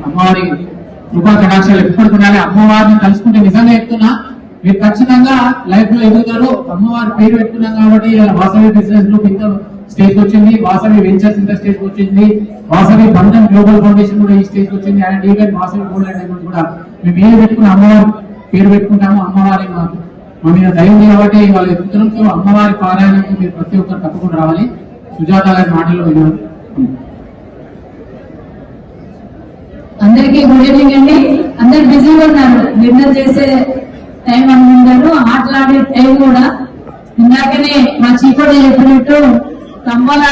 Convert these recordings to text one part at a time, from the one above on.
అమ్మవారి కృపా కటాక్షాలు ఎప్పుడు ఉండాలి. అమ్మవారిని కలుసుకుంటే నిజంగా చెప్తున్నా మీరు ఖచ్చితంగా లైఫ్ లో ఎదుగుతారు. అమ్మవారి పేరు పెట్టుకున్నాం కాబట్టి వాసవి బిజినెస్ గ్రూప్ ఇంత స్టేజ్ వచ్చింది, వాసవి వెంచర్స్ ఇంత స్టేజ్ వచ్చింది, వాసవి బంధన్ గ్లోబల్ ఫౌండేషన్ కూడా ఈ స్టేజ్ వచ్చింది, and even Vasavi gold and diamonds కూడా మేము ఏది పెట్టుకున్న అమ్మవారి పేరు పెట్టుకుంటాము. అమ్మవారి మా మీద దైవం కాబట్టి వాళ్ళు ఎదుగుతున్నాం. సో అమ్మవారి పారాయణకు మీరు ప్రతి ఒక్కరు తప్పకుండా రావాలి. సుజాత గారి మాటలు విన్నారు. అందరికీ గుడ్ ఈవినింగ్ అండి. అందరు బిజీగా ఉన్నారు, డిన్నర్ చేసే టైం అనుకుంటారు, ఆటలాడే టైం కూడా. ఇందాకనే మా చీఫ్ చెప్పినట్టు కంబల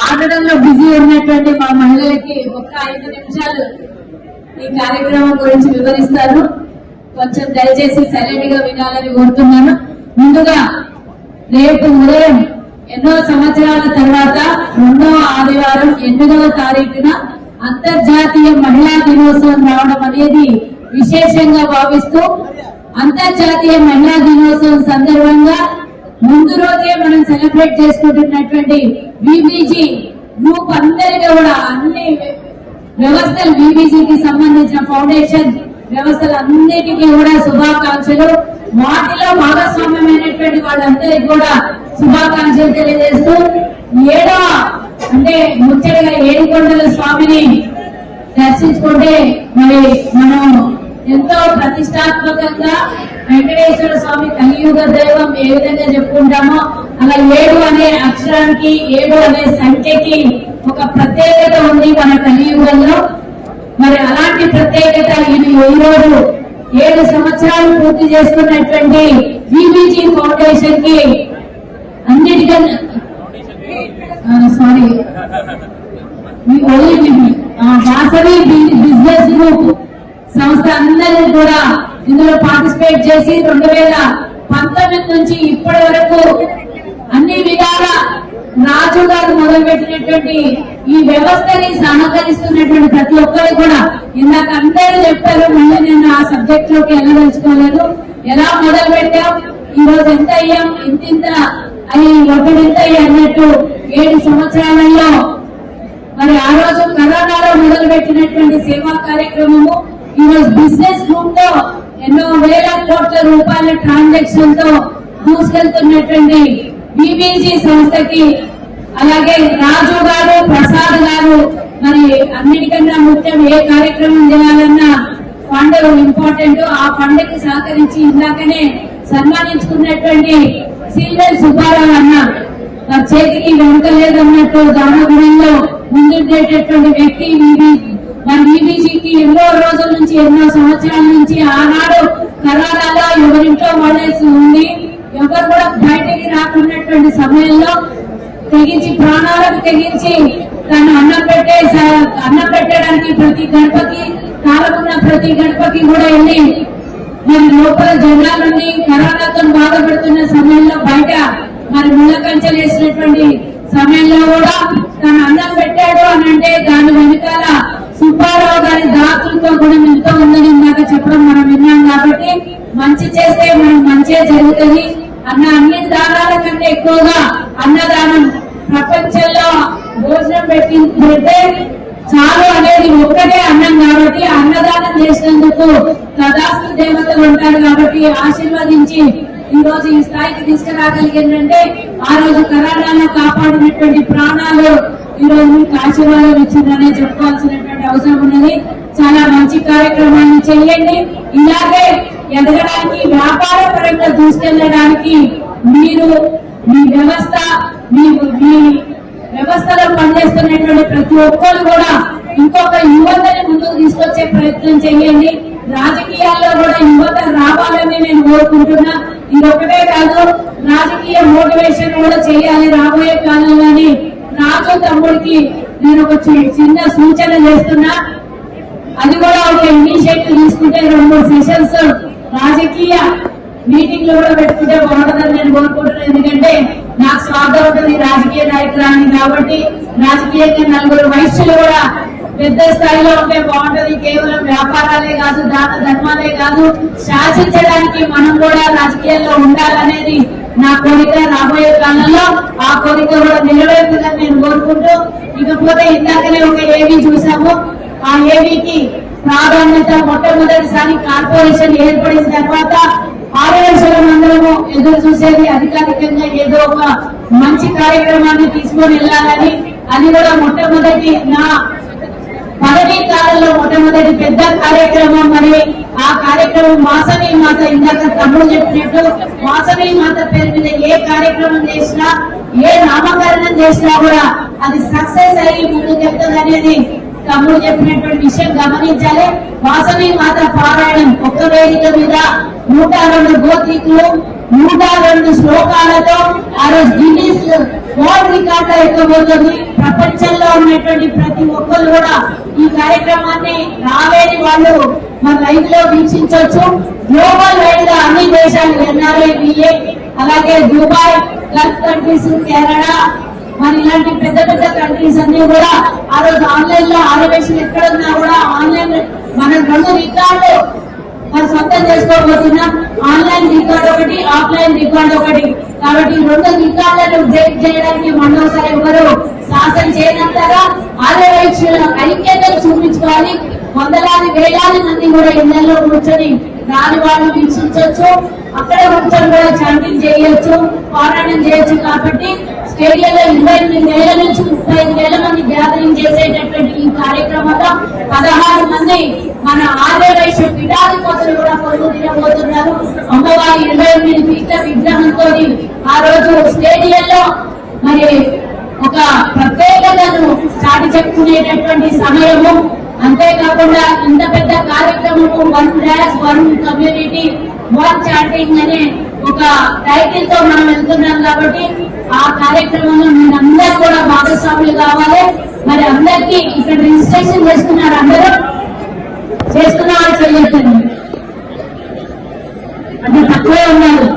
ఆడడంలో బిజీ ఉన్నటువంటి మా మహిళలకి ఒక్క 5 నిమిషాలు ఈ కార్యక్రమం గురించి వివరిస్తారు. కొంచెం దయచేసి సైలెంట్ గా వినాలని కోరుతున్నాను. ముందుగా రేపు ఉదయం ఎన్నో సంవత్సరాల తర్వాత 2వ ఆదివారం 8వ తారీఖున అంతర్జాతీయ మహిళా దినోత్సవం రావడం అనేది విశేషంగా భావిస్తూ అంతర్జాతీయ మహిళా దినోత్సవం సందర్భంగా ముందు రోజే మనం సెలబ్రేట్ చేసుకుంటున్నటువంటి విబిజి గ్రూప్ అందరికీ కూడా అన్ని వ్యవస్థలు విబిజికి సంబంధించిన ఫౌండేషన్ వ్యవస్థలు అన్నిటికీ కూడా శుభాకాంక్షలు. వాటిలో భాగస్వామ్యమైనటువంటి వాళ్ళందరికీ కూడా శుభాకాంక్షలు తెలియజేస్తూ 7వ అంటే ముచ్చటగా ఏడుకొండల స్వామిని దర్శించుకుంటే మరి మనం ఎంతో ప్రతిష్టాత్మకంగా వెంకటేశ్వర స్వామి కలియుగ దైవం ఏ విధంగా చెప్పుకుంటామో అలా 7 అనే అక్షరానికి 7 అనే సంఖ్యకి ఒక ప్రత్యేకత ఉంది మన కలియుగంలో. మరి అలాంటి ప్రత్యేకత ఈ రోజు 7 సంవత్సరాలు పూర్తి చేసుకున్నటువంటి విబిజి ఫౌండేషన్ కి అన్నిటికన్నా వాసవి బిజినెస్ గ్రూప్ సంస్థ అందరినీ కూడా ఇందులో పార్టిసిపేట్ చేసి 2019 నుంచి ఇప్పటి వరకు అన్ని విధాల రాజు గారు మొదలుపెట్టినటువంటి ఈ వ్యవస్థని సహకరిస్తున్నటువంటి ప్రతి ఒక్కరు కూడా ఇందాక అందరూ చెప్పారు. మళ్ళీ నేను ఆ సబ్జెక్ట్ లోకి వెళ్ళదలుచుకోలేదు. ఎలా మొదలు పెట్టాం, ఈ రోజు ఎంత అయ్యాం, ఇంత అవి ఒక్కడు ఎంత అన్నట్టు 7 సంవత్సరాలలో మరి ఆ రోజు కరోనాలో మొదలు పెట్టినటువంటి సేవా కార్యక్రమము ఈ రోజు బిజినెస్ గ్రూప్ తో ఎన్నో వేల కోట్ల రూపాయల ట్రాన్సాక్షన్ తో దూసుకెళ్తున్నటువంటి విబిజి సంస్థకి, అలాగే రాజు గారు ప్రసాద్ గారు మరి అన్నిటికన్నా ముఖ్యం ఏ కార్యక్రమం చేయాలన్నా ఫండ్ ఇంపార్టెంట్. ఆ ఫండ్ కి సహకరించి ఇందాకనే సన్మానించుకున్నటువంటి సిల్వర్ సుబ్బారావు అన్న వారి చేతికి వెనుక లేదన్నట్టు దానగుణంలో ముందుండేటటువంటి వ్యక్తి మరి విబిజికి ఎన్నో రోజుల నుంచి ఎన్నో సంవత్సరాల నుంచి ఆనాడు కరోనాలో ఎవరింట్లో వాళ్ళేసి ఉంది, ఎవరు కూడా బయటికి రాకున్నటువంటి సమయంలో తెగించి ప్రాణాలకు తెగించి తను అన్నం పెట్టడానికి ప్రతి గడపకి తాళమున్న ప్రతి గడపకి కూడా వెళ్ళి మరి లోపల జనాలని కరోనాతో బాధపడుతున్న సమయంలో బయట మరి ముళ్ళ కంచెలు వేసినటువంటి సమయంలో కూడా తను అన్నం పెట్టాడు అని అంటే దాని వెనుకాల సుబ్బారావు గారి దాతృత్వ గుణం ఎంతో ఉందని ఇందాక చెప్పడం మనం విన్నాం. కాబట్టి మంచి చేస్తే మనం మంచి జరుగుతుంది అన్న అన్ని దానాల కంటే ఎక్కువగా అన్నదానం. ప్రపంచంలో భోజనం పెడితే చాలు అనేది ఒక్కటే అన్నం కాబట్టి అన్నదానం చేసినందుకు తదాస్తు దేవతలు ఉంటారు. కాబట్టి ఆశీర్వదించి ఈ రోజు ఈ స్థాయికి తీసుకురాగలిగిందంటే ఆ రోజు కరోనాలో కాపాడినటువంటి ప్రాణాలు ఈ రోజు మీకు ఆశీర్వాదం ఇచ్చిందనే చెప్పుకోవాల్సినటువంటి అవసరం ఉన్నది. చాలా మంచి కార్యక్రమాన్ని చేయండి. ఇలాగే ఎదగడానికి వ్యాపార పరంగా తీసుకెళ్లడానికి మీరు మీ వ్యవస్థ మీ వ్యవస్థలో పనిచేస్తున్నటువంటి ప్రతి ఒక్కరు కూడా ఇంకొక యువతని ముందుకు తీసుకొచ్చే ప్రయత్నం చేయండి. రాజకీయాల్లో కూడా యువత రావాలని నేను కోరుకుంటున్నా. ఇది ఒకటే కాదు, రాజకీయ మోటివేషన్ కూడా చేయాలి రాబోయే కాలంలోని. రాజు తమ్ముడికి నేను ఒక చిన్న సూచన చేస్తున్నా. అది కూడా ఒక ఇనిషియేటివ్ తీసుకుంటే 2-3 సెషన్స్ రాజకీయ మీటింగ్లు కూడా పెట్టుకుంటే బాగుంటుందని నేను కోరుకుంటున్నాను. ఎందుకంటే నాకు స్వార్థం ఉంటుంది రాజకీయ నాయకురాన్ని కాబట్టి రాజకీయంగా 4 వయస్సులు కూడా పెద్ద స్థాయిలో ఉంటే బాగుంటది. కేవలం వ్యాపారాలే కాదు, దాన ధర్మాలే కాదు, శాసించడానికి మనం కూడా రాజకీయాల్లో ఉండాలనేది నా కోరిక. రాబోయే కాలంలో ఆ కోరిక కూడా నెరవేరుతుందని నేను కోరుకుంటూ, ఇకపోతే ఇందాకనే ఒక ఏవి చూసాము, ఆ ఏవీకి ప్రాధాన్యత మొట్టమొదటిసారి కార్పొరేషన్ ఏర్పడిన తర్వాత 6 లక్షల మందరము ఎదురు చూసేది అధికారికంగా ఏదో ఒక మంచి కార్యక్రమాన్ని తీసుకొని వెళ్ళాలని, అది కూడా మొట్టమొదటి నా పదవీ కాలంలో మొట్టమొదటి పెద్ద కార్యక్రమం. మరి ఆ కార్యక్రమం వాసవి మాత, ఇందాక తమ్ముడు చెప్పినట్టు వాసవి మాత పేరు మీద ఏ కార్యక్రమం చేసినా, ఏ నామకరణం చేసినా కూడా అది సక్సెస్ అయ్యి ముందుకెళ్తుంది అనేది తమ్ముడు చెప్పినటువంటి విషయం గమనించాలి. వాసవి మాత పారాయణం ఒక్క వేదిక మీద 102 గోత్రికులు 102 శ్లోకాలతో ఆ రోజు గిన్నీస్ వరల్డ్ రికార్డ్ ఎక్కబోతుంది. ప్రపంచంలో ఉన్నటువంటి ప్రతి ఒక్కరు కూడా ఈ కార్యక్రమాన్ని రాలేని వాళ్ళు మన లైవ్ లో వీక్షించవచ్చు. గ్లోబల్ వైడ్ గా అన్ని దేశాలు NRA, అలాగే దుబాయ్, గల్ఫ్ కంట్రీస్, కెనడా, మరి ఇలాంటి పెద్ద పెద్ద కంట్రీస్ అన్ని కూడా ఆ రోజు ఆన్లైన్ లో ఆరవేషన్ ఎక్కడున్నా కూడా ఆన్లైన్ మనం 2 రికార్డు మరి సొంతం చేసుకోబోతున్నాం. ఆన్లైన్ రికార్డ్ ఒకటి, ఆఫ్లైన్ రికార్డ్ ఒకటి. కాబట్టి 2 రికార్డులను బ్రేక్ చేయడానికి మరోసారి ఎవరు సాహసం చేయనంతగా ఆరవేక్షణ ఐక్యతను చూపించుకోవాలి. వందలాది వేలాది మంది కూడా ఇళ్లలో కూర్చొని రాని వాళ్ళు వీక్షించవచ్చు, అక్కడ కూర్చొని కూడా చాంటింగ్ చేయొచ్చు, పారాయణం చేయొచ్చు. కాబట్టి స్టేడియంలో 28,000 నుంచి 35,000 మంది గ్యాదరింగ్ చేసేటటువంటి ఈ కార్యక్రమంలో 16 మంది మన ఆర్యవైశ్య పీఠాధిపతులు కూడా పొందుతిరబోతున్నారు. అమ్మవారి 28 ఫీట్ల విగ్రహంతో ఆ రోజు స్టేడియంలో మరి ఒక ప్రత్యేకతను చాటి చెప్పుకునేటటువంటి సమయము. అంతేకాకుండా ఇంత పెద్ద కార్యక్రమము 1-1 కమ్యూనిటీ 1 చాటింగ్ అనే ఒక టైటిల్ తో మనం వెళ్తున్నాం. కాబట్టి ఆ కార్యక్రమంలో మీరందరూ కూడా భాగస్వాములు కావాలి. మరి అందరికీ ఇక్కడ రిజిస్ట్రేషన్ చేస్తున్నారు, అందరూ చేస్తున్నారని చెయ్యొచ్చండి, అంటే తక్కువే ఉన్నారు.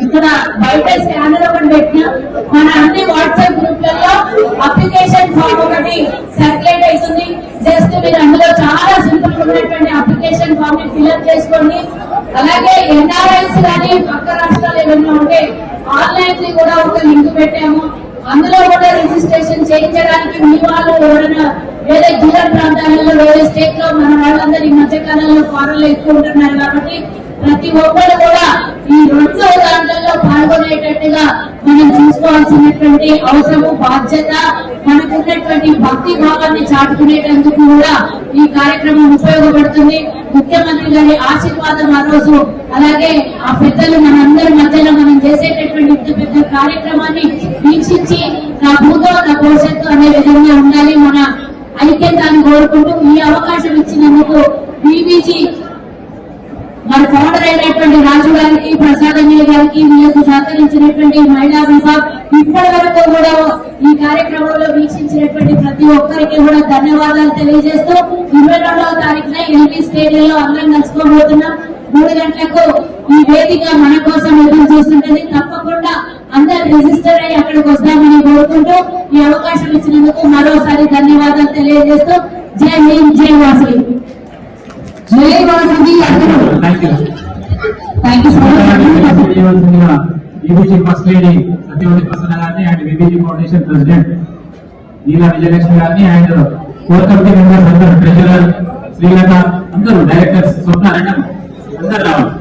ఇక్కడ బయట స్కానర్ ఒకటి పెట్టిన మన అన్ని వాట్సాప్ గ్రూప్లలో అప్లికేషన్ ఫామ్ ఒకటి సర్క్యులేట్ అవుతుంది. జస్ట్ మీరు అందులో చాలా సింపుల్ ఉన్నటువంటి అప్లికేషన్ ఫామ్ ని ఫిల్అప్ చేసుకోండి. అలాగే NRIs కానీ పక్క రాష్ట్రాలు ఏమైనా ఉంటే ఆన్లైన్ కి కూడా ఒక లింక్ పెట్టాము. అందులో కూడా రిజిస్ట్రేషన్ చేయించడానికి మీ వాళ్ళు ఎవరైనా వేరే దూర ప్రాంతాలలో వేరే స్టేట్ లో మన వాళ్ళందరూ ఈ మధ్య కాలంలో ఫారెన్ లో ఎక్కువ ఉంటున్నారు. కాబట్టి ప్రతి ఒక్కరు కూడా ఈ 2 దాంట్లో పాల్గొనేటట్టుగా మనం చూసుకోవాల్సినటువంటి అవసరము, బాధ్యత, మనకున్నటువంటి భక్తి భావాన్ని చాటుకునేటందుకు కూడా ఈ కార్యక్రమం ఉపయోగపడుతుంది. ముఖ్యమంత్రి గారి ఆశీర్వాదం ఆ రోజు, అలాగే ఆ పెద్దలు మనందరి మధ్యలో మనం చేసేటటువంటి ఇంత పెద్ద కార్యక్రమాన్ని వీక్షించి నా భూతో నా భవిష్యత్తు అనే విధంగా ఉండాలి. మన ఐక్యతను కోరుకుంటూ ఈ అవకాశం ఇచ్చినందుకు బీబీజీ మరి ఫౌండర్ అయినటువంటి రాజు గారికి, ప్రసాదయ్య గారికి, మీకు సహకరించినటువంటి మహిళా విభాగ్, ఇప్పటి వరకు కూడా ఈ కార్యక్రమంలో వీక్షించినటువంటి ప్రతి ఒక్కరికి కూడా ధన్యవాదాలు తెలియజేస్తూ 22వ తారీఖున ఎల్బీ స్టేడియంలో అందరం కలుసుకోబోతున్నాం. 3 గంటలకు ఈ వేదిక మన కోసం ఎదురు చూస్తుంటది. తప్పకుండా అందరు రిజిస్టర్ అయ్యి అక్కడికి వస్తామని కోరుకుంటూ ఈ అవకాశం ఇచ్చినందుకు మరోసారి ధన్యవాదాలు తెలియజేస్తూ జై హింద్, జై వాసవి. జై Vasavi. Thank you so much. BBG first lady Satyavathi Prasanna గారిని and BBG foundation president Neela Vijayalakshmi గారిని అండ్ కోర్ కమిటీ మెంబర్స్ అందరూ, ట్రెజరర్ శ్రీలత, అందరూ డైరెక్టర్స్, స్వప్న, అందరూ రావాలి.